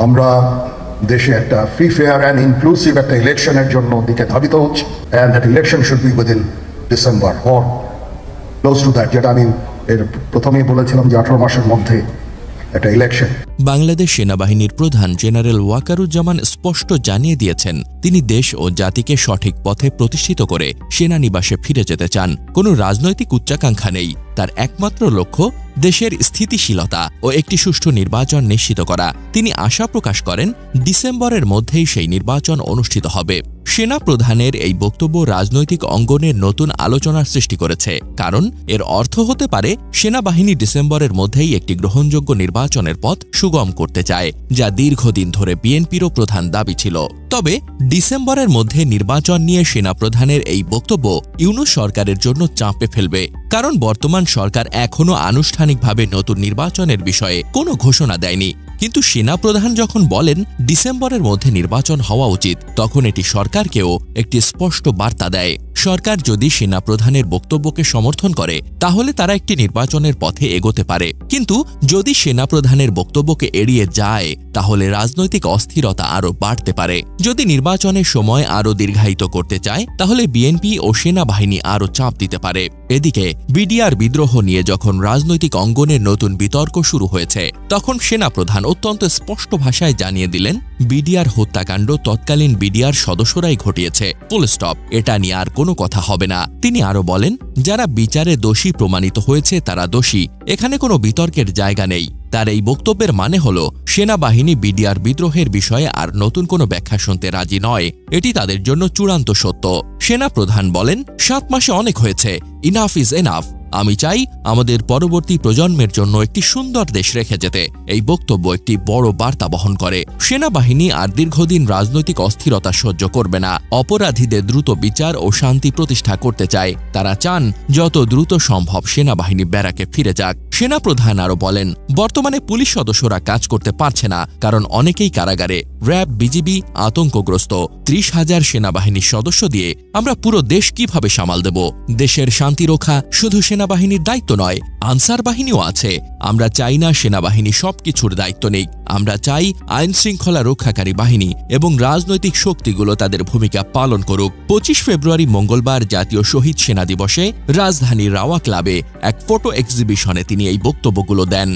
আমরা দেশে একটা ফ্রি ফেয়ার অ্যান্ড ইনক্লুসিভ একটা ইলেকশনের জন্য দিকে ধাবিত হচ্ছে, and that election should be within December or close to that, যেটা আমি এর প্রথমেই বলেছিলাম যে 18 মাসের মধ্যে একটা ইলেকশন। বাংলাদেশ সেনাবাহিনীর প্রধান জেনারেল ওয়াকারুজ্জামান স্পষ্ট জানিয়ে দিয়েছেন, তিনি দেশ ও জাতিকে সঠিক পথে প্রতিষ্ঠিত করে সেনানিবাসে ফিরে যেতে চান। কোনো রাজনৈতিক উচ্চাকাঙ্ক্ষা নেই। তার একমাত্র লক্ষ্য দেশের স্থিতিশীলতা ও একটি সুষ্ঠু নির্বাচন নিশ্চিত করা। তিনি আশা প্রকাশ করেন, ডিসেম্বরের মধ্যেই সেই নির্বাচন অনুষ্ঠিত হবে। সেনা প্রধানের এই বক্তব্য রাজনৈতিক অঙ্গনের নতুন আলোচনার সৃষ্টি করেছে, কারণ এর অর্থ হতে পারে সেনাবাহিনী ডিসেম্বরের মধ্যেই একটি গ্রহণযোগ্য নির্বাচনের পথ সুগম করতে চায়, যা দীর্ঘদিন ধরে বিএনপিরও প্রধান দাবি ছিল। তবে ডিসেম্বরের মধ্যে নির্বাচন নিয়ে সেনাপ্রধানের এই বক্তব্য ইউনূস সরকারের জন্য চাপে ফেলবে, কারণ বর্তমান সরকার এখনও আনুষ্ঠানিকভাবে নতুন নির্বাচনের বিষয়ে কোনো ঘোষণা দেয়নি। কিন্তু সেনাপ্রধান যখন বলেন ডিসেম্বরের মধ্যে নির্বাচন হওয়া উচিত, তখন এটি সরকারকেও একটি স্পষ্ট বার্তা দেয়। সরকার যদি সেনাপ্রধানের বক্তব্যকে সমর্থন করে, তাহলে তারা একটি নির্বাচনের পথে এগোতে পারে। কিন্তু যদি সেনাপ্রধানের বক্তব্যকে এড়িয়ে যায়, তাহলে রাজনৈতিক অস্থিরতা আরও বাড়তে পারে। যদি নির্বাচনের সময় আরও দীর্ঘায়িত করতে চায়, তাহলে বিএনপি ও সেনাবাহিনী আরও চাপ দিতে পারে। এদিকে বিডিআর বিদ্রোহ নিয়ে যখন রাজনৈতিক অঙ্গনের নতুন বিতর্ক শুরু হয়েছে, তখন সেনাপ্রধান অত্যন্ত স্পষ্ট ভাষায় জানিয়ে দিলেন, বিডিআর হত্যাকাণ্ড তৎকালীন বিডিআর সদস্যরাই ঘটিয়েছে, ফুল স্টপ। এটা নিয়ে আর কোনো কথা হবে না। তিনি আরও বলেন, যারা বিচারে দোষী প্রমাণিত হয়েছে তারা দোষী, এখানে কোনো বিতর্কের জায়গা নেই। তার এই বক্তব্যের মানে হল, সেনাবাহিনী বিডিআর বিদ্রোহের বিষয়ে আর নতুন কোনো ব্যাখ্যা শুনতে রাজি নয়। এটি তাদের জন্য চূড়ান্ত সত্য। সেনাপ্রধান বলেন, 7 মাসে অনেক হয়েছে, ইনাফ ইজ এনাফ। আমি চাই আমাদের পরবর্তী প্রজন্মের জন্য একটি সুন্দর দেশ রেখে যেতে। এই বক্তব্য একটি বড় বার্তা বহন করে। সেনাবাহিনী আর দীর্ঘদিন রাজনৈতিক অস্থিরতা সহ্য করবে না। অপরাধীদের দ্রুত বিচার ও শান্তি প্রতিষ্ঠা করতে চায়। তারা চান যত দ্রুত সম্ভব সেনাবাহিনী ব্যারাকে ফিরে যাক। সেনাপ্রধান আরও বলেন, বর্তমানে পুলিশ সদস্যরা কাজ করতে পারছে না, কারণ অনেকেই কারাগারে। RAB, BGB আতঙ্কগ্রস্ত। 30,000 সেনাবাহিনীর সদস্য দিয়ে আমরা পুরো দেশ কিভাবে সামাল দেব? দেশের শান্তি রক্ষা শুধু সেনাবাহিনীর দায়িত্ব নয়, আনসার বাহিনীও আছে। আমরা চাই না সেনাবাহিনী সবকিছুর দায়িত্ব নেই। আমরা চাই আইন শৃঙ্খলা রক্ষাকারী বাহিনী এবং রাজনৈতিক শক্তিগুলো তাদের ভূমিকা পালন করুক। 25 ফেব্রুয়ারি মঙ্গলবার জাতীয় শহীদ সেনা দিবসে রাজধানীর রাওয়া ক্লাবে এক ফটো এক্সিবিশনে তিনি এই বক্তব্যগুলো দেন।